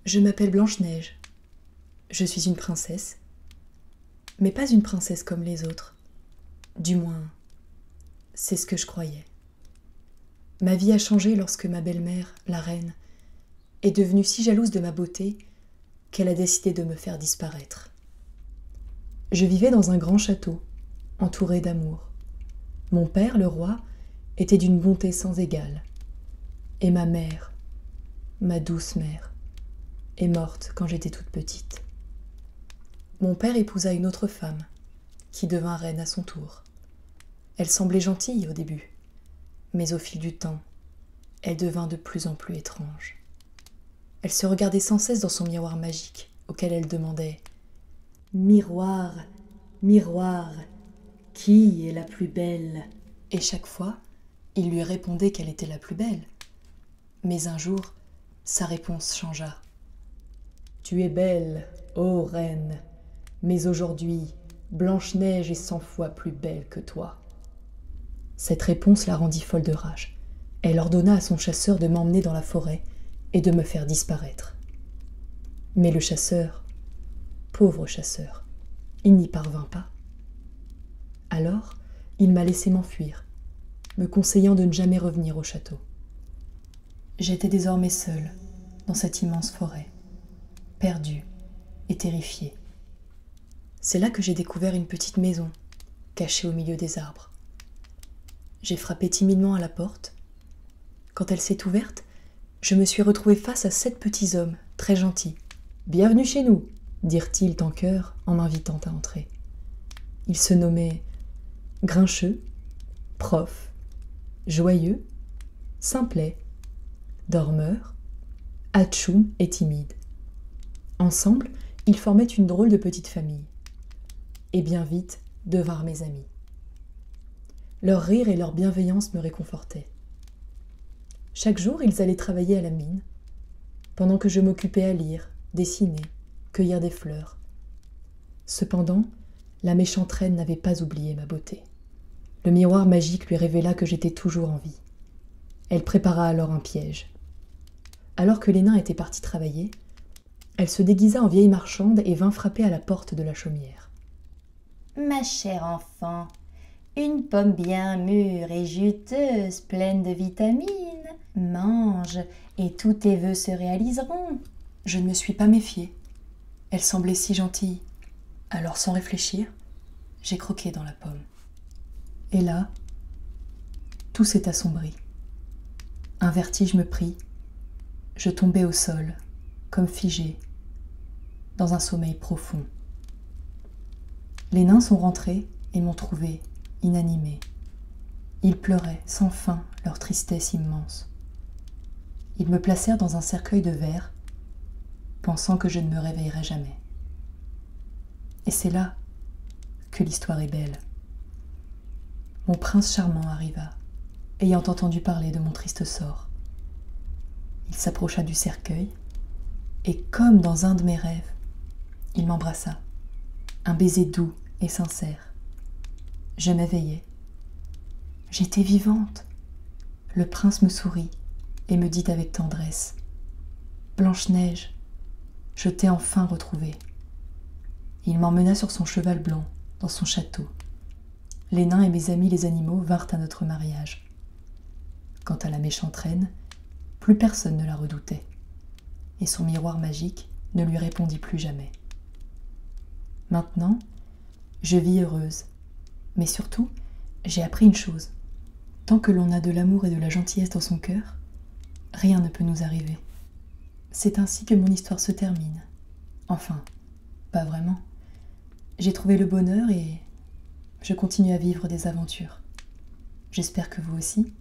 Je m'appelle Blanche-Neige. Je suis une princesse, mais pas une princesse comme les autres. Du moins, c'est ce que je croyais. Ma vie a changé lorsque ma belle-mère, la reine, est devenue si jalouse de ma beauté qu'elle a décidé de me faire disparaître. Je vivais dans un grand château, entouré d'amour. Mon père, le roi, était d'une bonté sans égale. Et ma mère, ma douce mère, est morte quand j'étais toute petite. Mon père épousa une autre femme, qui devint reine à son tour. Elle semblait gentille au début, mais au fil du temps, elle devint de plus en plus étrange. Elle se regardait sans cesse dans son miroir magique, auquel elle demandait « Miroir, miroir, qui est la plus belle ?» Et chaque fois, il lui répondait qu'elle était la plus belle. Mais un jour, sa réponse changea. « Tu es belle, ô reine, mais aujourd'hui, Blanche-Neige est 100 fois plus belle que toi. » Cette réponse la rendit folle de rage. Elle ordonna à son chasseur de m'emmener dans la forêt et de me faire disparaître. Mais le chasseur, pauvre chasseur, il n'y parvint pas. Alors, il m'a laissé m'enfuir, me conseillant de ne jamais revenir au château. J'étais désormais seule dans cette immense forêt, perdue et terrifiée. C'est là que j'ai découvert une petite maison, cachée au milieu des arbres. J'ai frappé timidement à la porte. Quand elle s'est ouverte, je me suis retrouvée face à 7 petits hommes, très gentils. « Bienvenue chez nous !» dirent-ils en chœur en m'invitant à entrer. Ils se nommaient Grincheux, Prof, Joyeux, Simplet, Dormeur, Atchoum et Timide. Ensemble, ils formaient une drôle de petite famille. Et bien vite, devinrent mes amis. Leur rire et leur bienveillance me réconfortaient. Chaque jour, ils allaient travailler à la mine, pendant que je m'occupais à lire, dessiner, cueillir des fleurs. Cependant, la méchante reine n'avait pas oublié ma beauté. Le miroir magique lui révéla que j'étais toujours en vie. Elle prépara alors un piège. Alors que les nains étaient partis travailler, elle se déguisa en vieille marchande et vint frapper à la porte de la chaumière. « Ma chère enfant, une pomme bien mûre et juteuse, pleine de vitamines. Mange, et tous tes vœux se réaliseront. » Je ne me suis pas méfiée. Elle semblait si gentille. Alors, sans réfléchir, j'ai croqué dans la pomme. Et là, tout s'est assombri. Un vertige me prit. Je tombai au sol, comme figée, dans un sommeil profond. Les nains sont rentrés et m'ont trouvée inanimée. Ils pleuraient sans fin leur tristesse immense. Ils me placèrent dans un cercueil de verre, pensant que je ne me réveillerais jamais. Et c'est là que l'histoire est belle. Mon prince charmant arriva, ayant entendu parler de mon triste sort. Il s'approcha du cercueil, et comme dans un de mes rêves, il m'embrassa, un baiser doux et sincère. Je m'éveillai. J'étais vivante. Le prince me sourit et me dit avec tendresse : « Blanche-Neige, je t'ai enfin retrouvée. » Il m'emmena sur son cheval blanc, dans son château. Les nains et mes amis les animaux vinrent à notre mariage. Quant à la méchante reine, plus personne ne la redoutait, et son miroir magique ne lui répondit plus jamais. Maintenant, je vis heureuse, mais surtout, j'ai appris une chose. Tant que l'on a de l'amour et de la gentillesse dans son cœur, rien ne peut nous arriver. C'est ainsi que mon histoire se termine. Enfin, pas vraiment. J'ai trouvé le bonheur et je continue à vivre des aventures. J'espère que vous aussi.